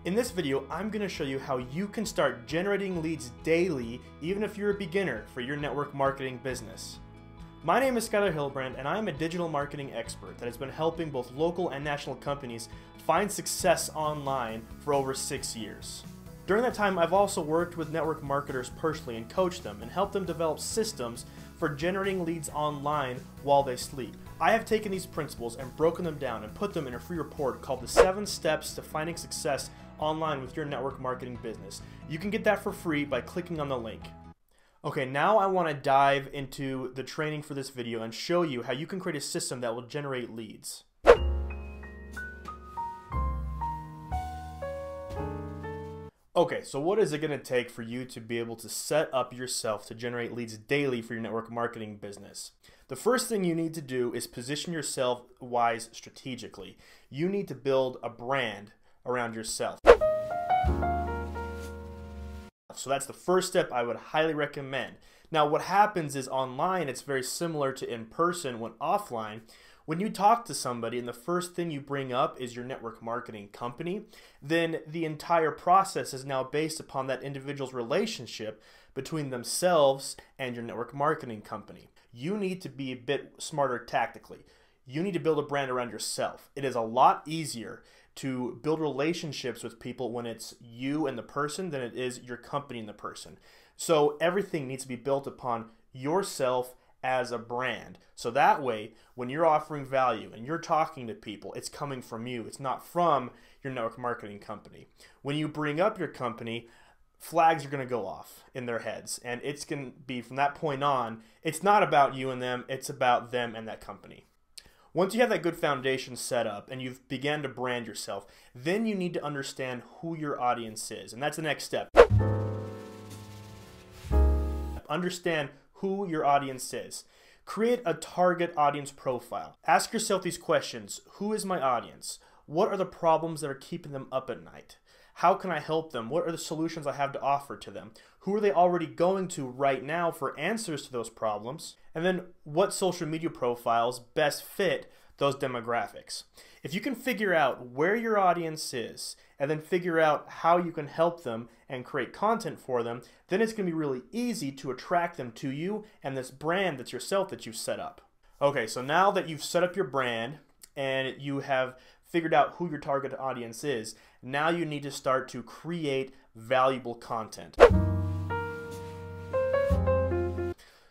In this video, I'm going to show you how you can start generating leads daily, even if you're a beginner, for your network marketing business. My name is Skylar Hillbrand, and I am a digital marketing expert that has been helping both local and national companies find success online for over 6 years. During that time, I've also worked with network marketers personally and coached them and helped them develop systems for generating leads online while they sleep. I have taken these principles and broken them down and put them in a free report called the 7 Steps to Finding Success Online with Your Network Marketing Business. You can get that for free by clicking on the link. Okay, now I want to dive into the training for this video and show you how you can create a system that will generate leads. Okay, so what is it going to take for you to be able to set up yourself to generate leads daily for your network marketing business? The first thing you need to do is position yourself wise strategically. You need to build a brand around yourself. So that's the first step I would highly recommend. Now what happens is online it's very similar to in person. When offline, when you talk to somebody and the first thing you bring up is your network marketing company, then the entire process is now based upon that individual's relationship between themselves and your network marketing company. You need to be a bit smarter tactically. You need to build a brand around yourself. It is a lot easier to build relationships with people when it's you and the person than it is your company and the person. So everything needs to be built upon yourself as a brand. So that way, when you're offering value and you're talking to people, it's coming from you. It's not from your network marketing company. When you bring up your company, flags are going to go off in their heads. And it's going to be from that point on, it's not about you and them, it's about them and that company. Once you have that good foundation set up and you've begun to brand yourself, then you need to understand who your audience is. And that's the next step. Understand who your audience is. Create a target audience profile. Ask yourself these questions. Who is my audience? What are the problems that are keeping them up at night? How can I help them? What are the solutions I have to offer to them? Who are they already going to right now for answers to those problems? And then what social media profiles best fit those demographics? If you can figure out where your audience is and then figure out how you can help them and create content for them, then it's going to be really easy to attract them to you and this brand that's yourself that you've set up. Okay, so now that you've set up your brand and you have figured out who your target audience is, now you need to start to create valuable content.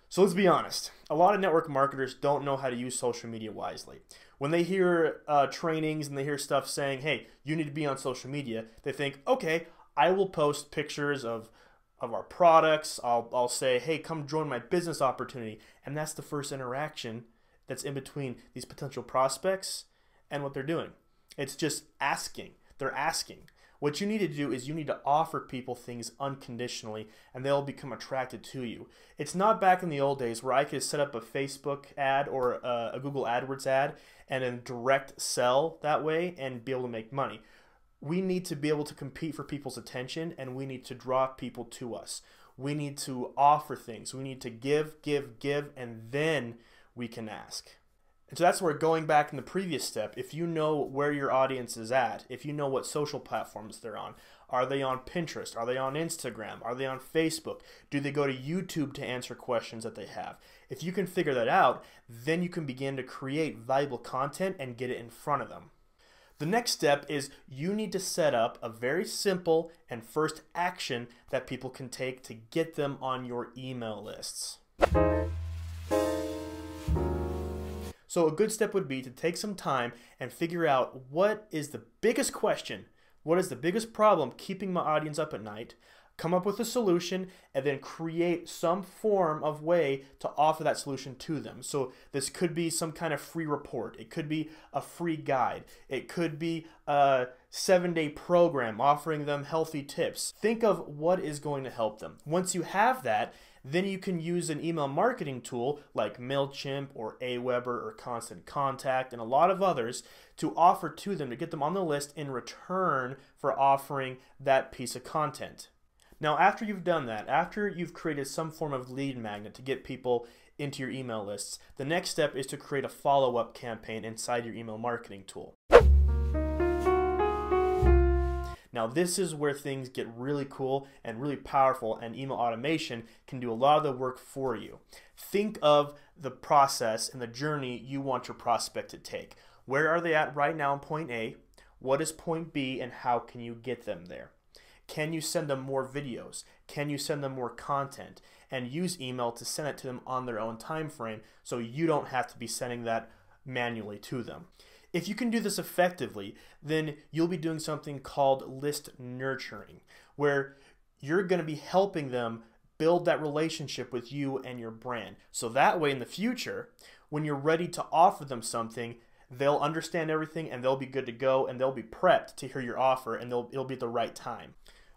So let's be honest, a lot of network marketers don't know how to use social media wisely. When they hear trainings and they hear stuff saying, hey, you need to be on social media, they think, okay, I will post pictures of our products. I'll say, hey, come join my business opportunity. And that's the first interaction that's in between these potential prospects and what they're doing. It's just asking. They're asking. What you need to do is you need to offer people things unconditionally and they'll become attracted to you. It's not back in the old days where I could set up a Facebook ad or a Google AdWords ad and then direct sell that way and be able to make money. We need to be able to compete for people's attention and we need to draw people to us. We need to offer things. We need to give, and then we can ask. And so that's where, going back in the previous step, if you know where your audience is at, if you know what social platforms they're on, are they on Pinterest? Are they on Instagram? Are they on Facebook? Do they go to YouTube to answer questions that they have? If you can figure that out, then you can begin to create valuable content and get it in front of them. The next step is you need to set up a very simple and first action that people can take to get them on your email lists. So a good step would be to take some time and figure out what is the biggest question, what is the biggest problem keeping my audience up at night, come up with a solution, and then create some form of way to offer that solution to them. So this could be some kind of free report. It could be a free guide. It could be a 7-day program offering them healthy tips. Think of what is going to help them. Once you have that, then you can use an email marketing tool like MailChimp or Aweber or Constant Contact and a lot of others to offer to them to get them on the list in return for offering that piece of content. Now, after you've done that, after you've created some form of lead magnet to get people into your email lists, the next step is to create a follow-up campaign inside your email marketing tool. Now this is where things get really cool and really powerful, and email automation can do a lot of the work for you. Think of the process and the journey you want your prospect to take. Where are they at right now in point A? What is point B, and how can you get them there? Can you send them more videos? Can you send them more content? And use email to send it to them on their own time frame so you don't have to be sending that manually to them. If you can do this effectively, then you'll be doing something called list nurturing, where you're going to be helping them build that relationship with you and your brand. So that way in the future, when you're ready to offer them something, they'll understand everything and they'll be good to go, and they'll be prepped to hear your offer, and it'll be at the right time.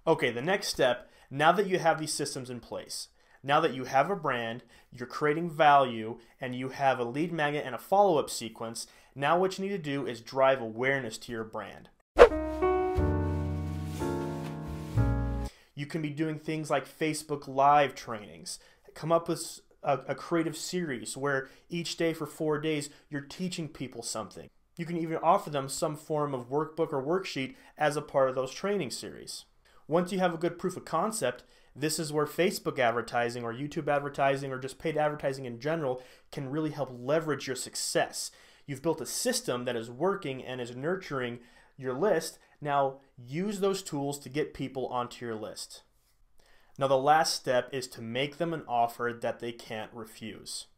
Okay, the next step, now that you have these systems in place, now that you have a brand, you're creating value, and you have a lead magnet and a follow-up sequence, now what you need to do is drive awareness to your brand. You can be doing things like Facebook Live trainings. Come up with a creative series where each day for 4 days you're teaching people something. You can even offer them some form of workbook or worksheet as a part of those training series. Once you have a good proof of concept, this is where Facebook advertising or YouTube advertising or just paid advertising in general can really help leverage your success. You've built a system that is working and is nurturing your list. Now use those tools to get people onto your list. Now the last step is to make them an offer that they can't refuse.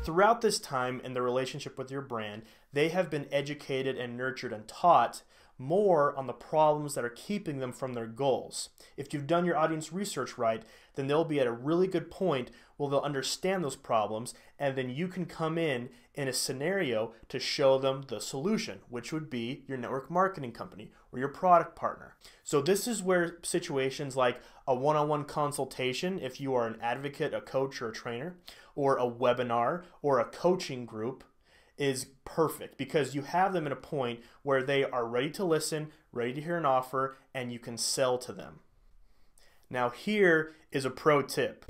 Throughout this time in the relationship with your brand, they have been educated and nurtured and taught more on the problems that are keeping them from their goals. If you've done your audience research right, then they'll be at a really good point where they'll understand those problems, and then you can come in a scenario to show them the solution, which would be your network marketing company or your product partner. So this is where situations like a one-on-one consultation, if you are an advocate, a coach, or a trainer, or a webinar or a coaching group, is perfect, because you have them at a point where they are ready to listen, ready to hear an offer, and you can sell to them. Now here is a pro tip.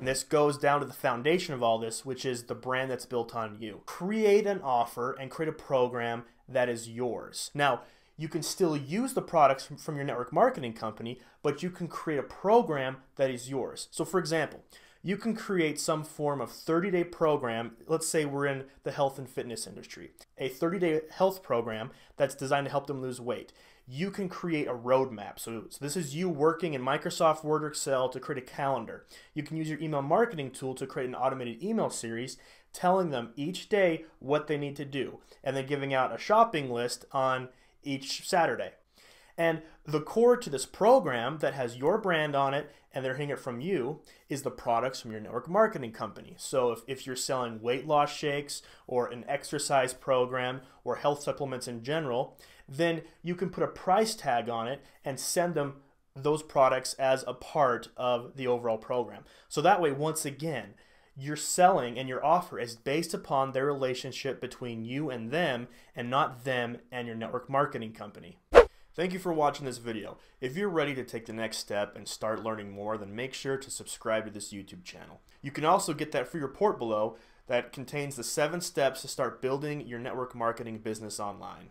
And this goes down to the foundation of all this, which is the brand that's built on you. Create an offer and create a program that is yours. Now, you can still use the products from your network marketing company, but you can create a program that is yours. So for example, you can create some form of 30-day program. Let's say we're in the health and fitness industry. A 30-day health program that's designed to help them lose weight. You can create a roadmap. So this is you working in Microsoft Word or Excel to create a calendar. You can use your email marketing tool to create an automated email series telling them each day what they need to do, and then giving out a shopping list on each Saturday. And the core to this program that has your brand on it and they're hearing it from you is the products from your network marketing company. So if you're selling weight loss shakes or an exercise program or health supplements in general, then you can put a price tag on it and send them those products as a part of the overall program. So that way, once again, your selling and your offer is based upon their relationship between you and them, and not them and your network marketing company. Thank you for watching this video. If you're ready to take the next step and start learning more, then make sure to subscribe to this YouTube channel. You can also get that free report below that contains the 7 steps to start building your network marketing business online.